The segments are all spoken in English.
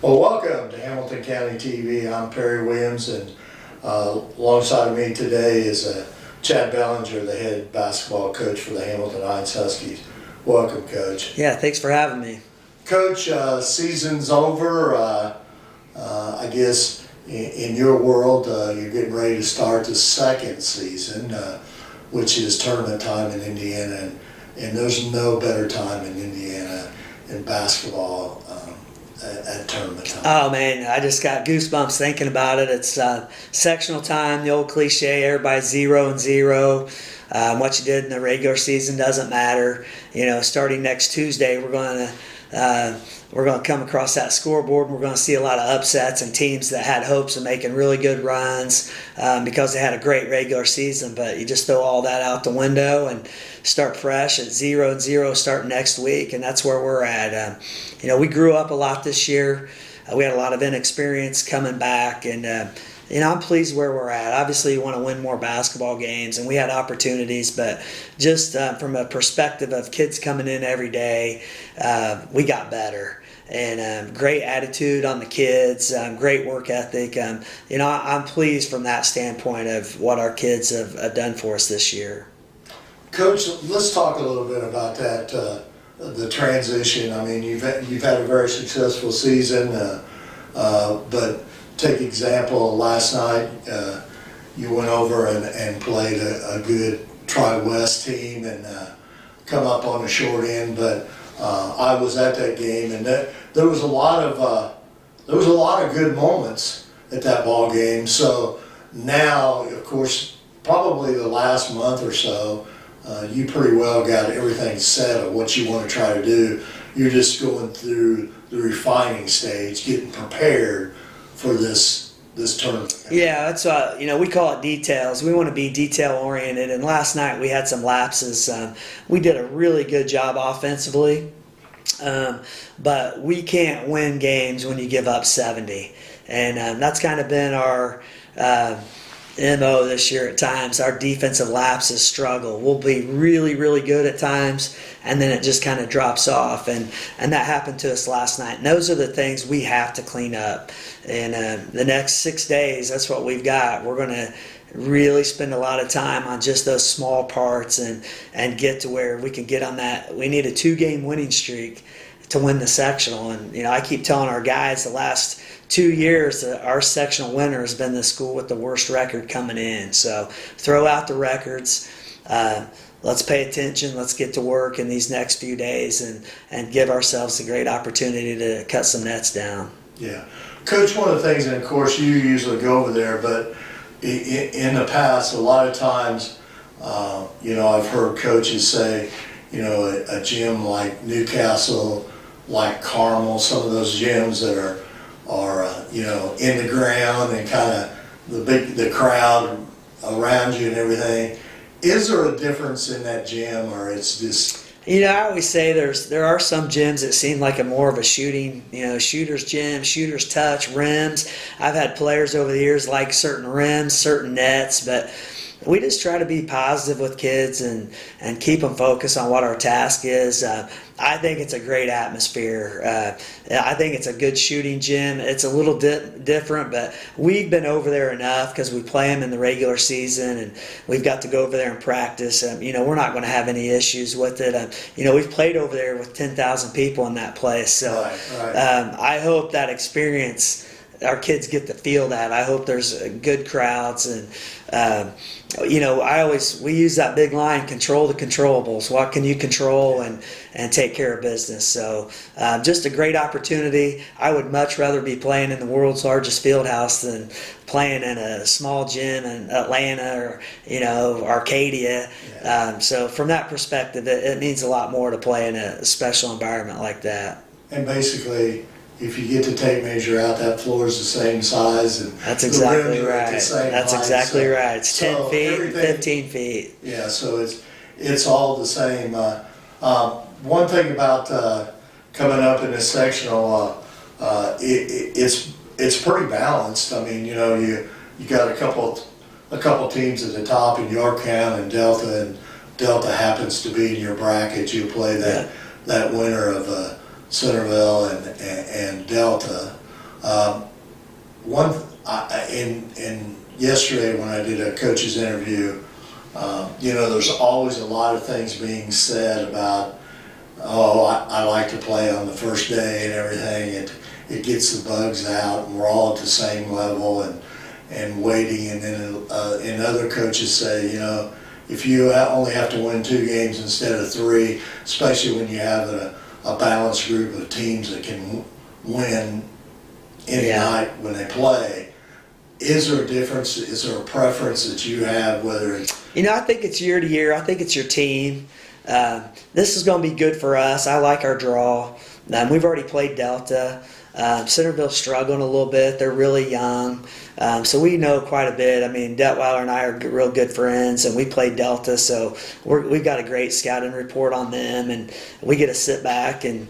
Well, welcome to Hamilton County TV. I'm Perry Williams, and alongside me today is Chad Ballenger, the head basketball coach for the Hamilton Heights Huskies. Welcome, Coach. Yeah, thanks for having me. Coach, season's over. I guess in your world, you're getting ready to start the second season, which is tournament time in Indiana, and there's no better time in Indiana in basketball at tournament time. Oh man, I just got goosebumps thinking about it. It's sectional time, the old cliche, everybody's 0-0. What you did in the regular season doesn't matter. You know, starting next Tuesday, we're going to come across that scoreboard, and we're going to see a lot of upsets and teams that had hopes of making really good runs because they had a great regular season. But you just throw all that out the window and start fresh at 0-0 starting next week, and that's where we're at. You know, we grew up a lot this year. We had a lot of inexperience coming back, and you know, I'm pleased where we're at. Obviously, you want to win more basketball games, and we had opportunities, but just from a perspective of kids coming in every day, we got better. And great attitude on the kids, great work ethic. You know, I'm pleased from that standpoint of what our kids have done for us this year. Coach, let's talk a little bit about that, the transition. I mean, you've had a very successful season, but take example, last night you went over and played a good Tri-West team and come up on the short end, but I was at that game, and there was a lot of good moments at that ball game. So now, of course, probably the last month or so, you pretty well got everything set of what you want to try to do. You're just going through the refining stage, getting prepared for this tournament. Yeah, that's you know, we call it details. We want to be detail oriented, and last night we had some lapses. We did a really good job offensively, but we can't win games when you give up 70, and that's kind of been our MO this year at times. Our defensive lapses struggle. We'll be really, really good at times, and then it just kind of drops off, and that happened to us last night. And those are the things we have to clean up. And the next 6 days, that's what we've got. We're going to really spend a lot of time on just those small parts and get to where we can get on that. We need a 2-game winning streak to win the sectional. And, you know, I keep telling our guys the last 2 years, our sectional winner has been the school with the worst record coming in. So throw out the records. Let's pay attention. Let's get to work in these next few days and give ourselves a great opportunity to cut some nets down. Yeah. Coach, one of the things, and of course you usually go over there, but in the past, a lot of times, you know, I've heard coaches say, you know, a gym like Newcastle, like Carmel, some of those gyms that are you know, in the ground and kind of the crowd around you and everything. Is there a difference in that gym, or it's just? You know, I always say there are some gyms that seem like a more of a shooting, you know, shooter's gym, shooter's touch, rims. I've had players over the years like certain rims, certain nets, but we just try to be positive with kids and keep them focused on what our task is. I think it's a great atmosphere. I think it's a good shooting gym. It's a little different, but we've been over there enough because we play them in the regular season, and we've got to go over there and practice. You know, we're not going to have any issues with it. You know, we've played over there with 10,000 people in that place. So right. I hope that experience, our kids get to feel that. I hope there's good crowds, and you know, we use that big line, control the controllables. What can you control and take care of business? So just a great opportunity. I would much rather be playing in the world's largest field house than playing in a small gym in Atlanta or, you know, Arcadia. Yeah. So from that perspective, it means a lot more to play in a special environment like that. And basically, if you get the tape measure out, that floor is the same size, and that's exactly right. That's exactly right. It's 10 feet, 15 feet. Yeah, so it's all the same. One thing about coming up in this sectional, it's pretty balanced. I mean, you know, you got a couple teams at the top in Yorktown and Delta happens to be in your bracket. You play that winner of Centerville and Delta. In yesterday when I did a coach's interview, there's always a lot of things being said about, oh, I like to play on the first day and everything. It gets the bugs out, and we're all at the same level and waiting. And then other coaches say, if you only have to win 2 games instead of 3, especially when you have a balanced group of teams that can win any night when they play. Is there a difference? Is there a preference that you have, whether it's... I think it's year to year. I think it's your team. This is going to be good for us. I like our draw. We've already played Delta. Centerville's struggling a little bit. They're really young. So we know quite a bit. I mean, Detweiler and I are real good friends, and we played Delta, so we've got a great scouting report on them, and we get to sit back and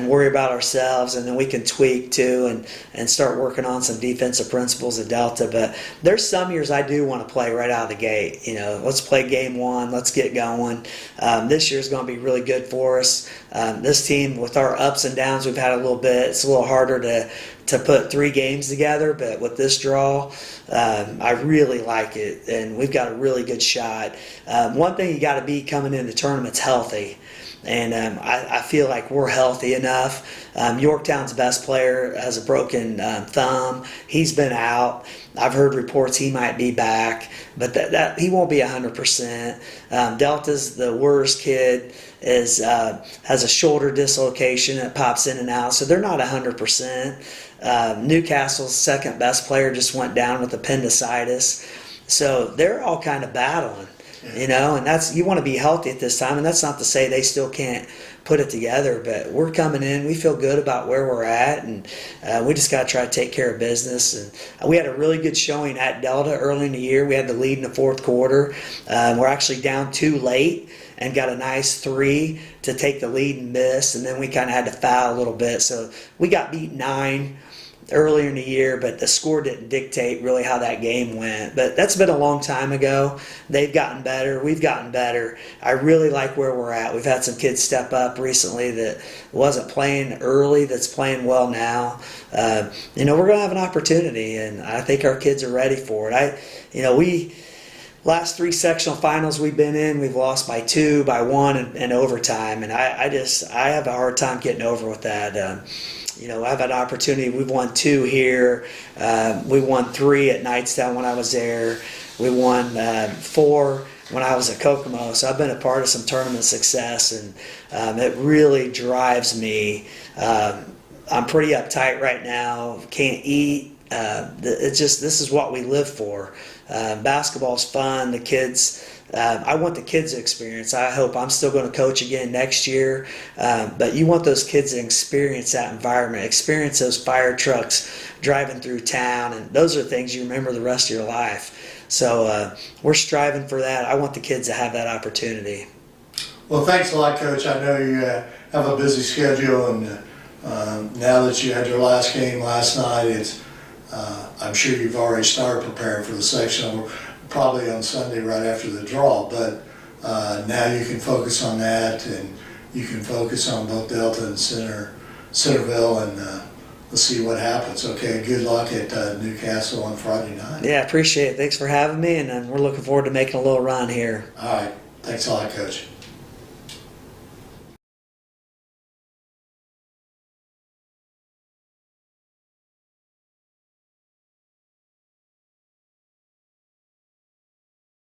worry about ourselves, and then we can tweak too and start working on some defensive principles at Delta. But there's some years I do want to play right out of the gate. Let's play game 1. Let's get going. This year's going to be really good for us. This team, with our ups and downs we've had a little bit, it's a little harder to put 3 games together, but with this draw, I really like it, and we've got a really good shot. One thing you got to be coming into tournaments healthy, and I feel like we're healthy enough. Yorktown's best player has a broken thumb. He's been out. I've heard reports he might be back, but that he won't be 100%. Delta's the worst kid has a shoulder dislocation that pops in and out, so they're not 100%. Newcastle's second best player just went down with appendicitis, so they're all kind of battling, and that's, you want to be healthy at this time, and that's not to say they still can't put it together, but we're coming in, we feel good about where we're at, and we just got to try to take care of business. And we had a really good showing at Delta early in the year. We had the lead in the 4th quarter. We're actually down 2 late and got a nice 3 to take the lead and miss, and then we kind of had to foul a little bit, so we got beat 9 earlier in the year, but the score didn't dictate really how that game went. But that's been a long time ago. They've gotten better. We've gotten better. I really like where we're at. We've had some kids step up recently that wasn't playing early that's playing well now. We're going to have an opportunity, and I think our kids are ready for it. We last 3 sectional finals we've been in, we've lost by 2, by 1, and overtime, and I have a hard time getting over with that. I've had an opportunity. We've won 2 here. We won 3 at Knightstown when I was there. We won 4 when I was at Kokomo. So I've been a part of some tournament success, and it really drives me. I'm pretty uptight right now. Can't eat. This is what we live for. Basketball's fun. The kids. I want the kids to experience. I hope I'm still going to coach again next year, but you want those kids to experience that environment, experience those fire trucks driving through town, and those are things you remember the rest of your life. So we're striving for that. I want the kids to have that opportunity. Well, thanks a lot, Coach. I know you have a busy schedule, and now that you had your last game last night, I'm sure you've already started preparing for the sectional. Probably on Sunday right after the draw, but now you can focus on that, and you can focus on both Delta and Centerville, and let's see what happens. Okay, good luck at Newcastle on Friday night. Yeah, appreciate it. Thanks for having me, and we're looking forward to making a little run here. All right, thanks a lot, Coach.